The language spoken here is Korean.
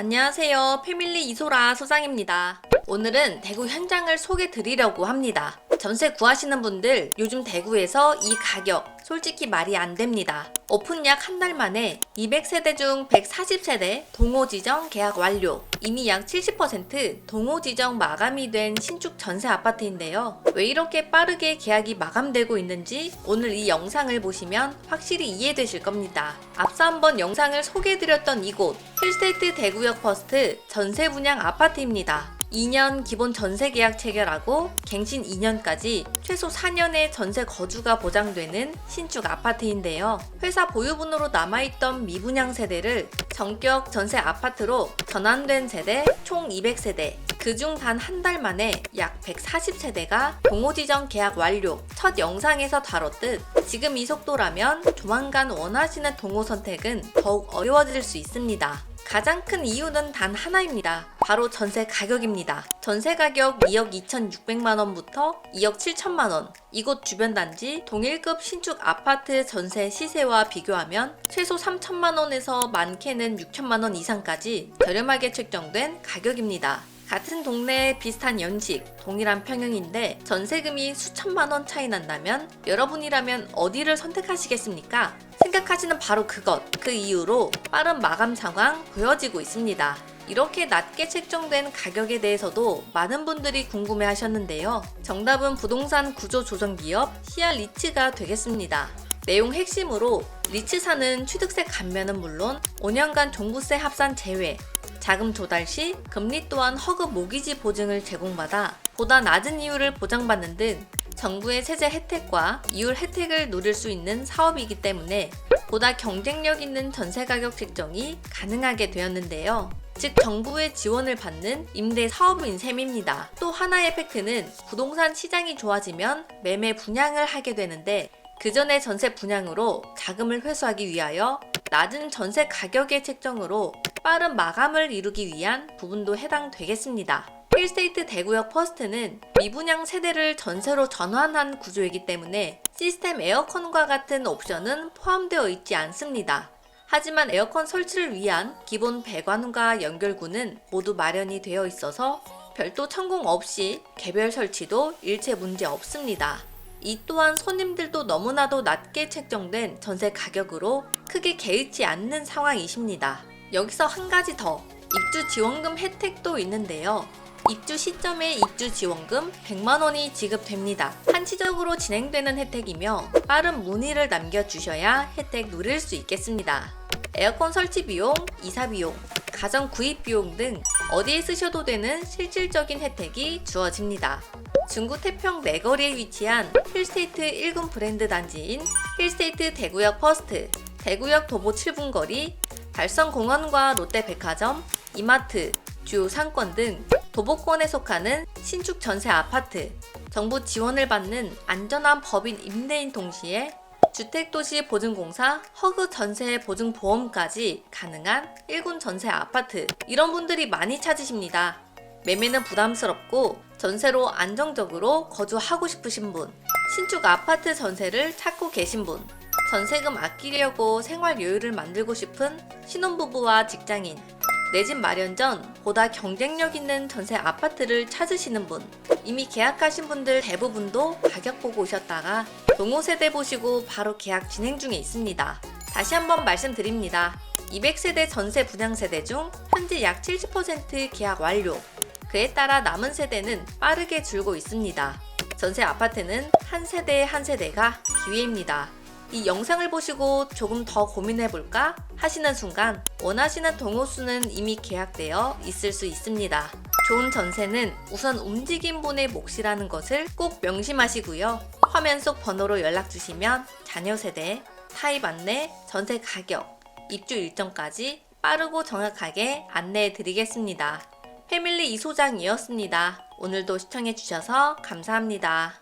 안녕하세요. 패밀리 이소라 소장입니다. 오늘은 대구 현장을 소개 드리려고 합니다. 전세 구하시는 분들 요즘 대구에서 이 가격 솔직히 말이 안 됩니다. 오픈 약 한 달 만에 200세대 중 140세대 동호 지정 계약 완료. 이미 약 70% 동호 지정 마감이 된 신축 전세 아파트인데요. 왜 이렇게 빠르게 계약이 마감되고 있는지 오늘 이 영상을 보시면 확실히 이해되실 겁니다. 앞서 한번 영상을 소개해드렸던 이곳 힐스테이트 대구역 퍼스트 전세 분양 아파트입니다. 2년 기본 전세 계약 체결하고 갱신 2년까지 최소 4년의 전세 거주가 보장되는 신축 아파트인데요. 회사 보유분으로 남아있던 미분양 세대를 전격 전세 아파트로 전환된 세대 총 200세대, 그중 단 한 달 만에 약 140세대가 동호 지정 계약 완료. 첫 영상에서 다뤘듯 지금 이 속도라면 조만간 원하시는 동호 선택은 더욱 어려워질 수 있습니다. 가장 큰 이유는 단 하나입니다. 바로 전세 가격입니다. 전세 가격 2억 2,600만원부터 2억 7천만원. 이곳 주변 단지 동일급 신축 아파트 전세 시세와 비교하면 최소 3천만원에서 많게는 6천만원 이상까지 저렴하게 책정된 가격입니다. 같은 동네에 비슷한 연식, 동일한 평형인데 전세금이 수천만원 차이 난다면 여러분이라면 어디를 선택하시겠습니까? 생각하시는 바로 그것, 그 이유로 빠른 마감 상황 보여지고 있습니다. 이렇게 낮게 책정된 가격에 대해서도 많은 분들이 궁금해 하셨는데요. 정답은 부동산 구조조정기업 CR리츠가 되겠습니다. 내용 핵심으로 리츠사는 취득세 감면은 물론 5년간 종부세 합산 제외, 자금 조달 시 금리 또한 허급 모기지 보증을 제공받아 보다 낮은 이율을 보장받는 등 정부의 세제 혜택과 이율 혜택을 누릴 수 있는 사업이기 때문에 보다 경쟁력 있는 전세 가격 책정이 가능하게 되었는데요. 즉 정부의 지원을 받는 임대 사업인 셈입니다. 또 하나의 팩트는 부동산 시장이 좋아지면 매매 분양을 하게 되는데 그 전에 전세 분양으로 자금을 회수하기 위하여 낮은 전세 가격의 책정으로 빠른 마감을 이루기 위한 부분도 해당되겠습니다. 힐스테이트 대구역 퍼스트는 미분양 세대를 전세로 전환한 구조이기 때문에 시스템 에어컨과 같은 옵션은 포함되어 있지 않습니다. 하지만 에어컨 설치를 위한 기본 배관과 연결구는 모두 마련이 되어 있어서 별도 천공 없이 개별 설치도 일체 문제 없습니다. 이 또한 손님들도 너무나도 낮게 책정된 전세 가격으로 크게 개의치 않는 상황이십니다. 여기서 한 가지 더, 입주 지원금 혜택도 있는데요. 입주 시점에 입주 지원금 100만원이 지급됩니다. 한시적으로 진행되는 혜택이며 빠른 문의를 남겨주셔야 혜택 누릴 수 있겠습니다. 에어컨 설치 비용, 이사 비용, 가전 구입 비용 등 어디에 쓰셔도 되는 실질적인 혜택이 주어집니다. 중구 태평 내거리에 위치한 힐스테이트 1군 브랜드 단지인 힐스테이트 대구역 퍼스트, 대구역 도보 7분 거리, 달성공원과 롯데백화점, 이마트, 주요 상권 등 도보권에 속하는 신축 전세 아파트, 정부 지원을 받는 안전한 법인 임대인 동시에 주택도시보증공사 허그 전세 보증보험까지 가능한 1군 전세 아파트. 이런 분들이 많이 찾으십니다. 매매는 부담스럽고 전세로 안정적으로 거주하고 싶으신 분, 신축 아파트 전세를 찾고 계신 분, 전세금 아끼려고 생활 여유를 만들고 싶은 신혼부부와 직장인, 내 집 마련 전 보다 경쟁력 있는 전세 아파트를 찾으시는 분, 이미 계약하신 분들 대부분도 가격 보고 오셨다가 동호 세대 보시고 바로 계약 진행 중에 있습니다. 다시 한번 말씀드립니다. 200세대 전세 분양 세대 중 현재 약 70% 계약 완료. 그에 따라 남은 세대는 빠르게 줄고 있습니다. 전세 아파트는 한 세대 한 세대가 기회입니다. 이 영상을 보시고 조금 더 고민해볼까 하시는 순간 원하시는 동호 수는 이미 계약되어 있을 수 있습니다. 좋은 전세는 우선 움직인 분의 몫이라는 것을 꼭 명심하시고요. 화면 속 번호로 연락 주시면 자녀 세대, 타입 안내, 전세 가격, 입주 일정까지 빠르고 정확하게 안내해 드리겠습니다. 패밀리 이소장이었습니다. 오늘도 시청해 주셔서 감사합니다.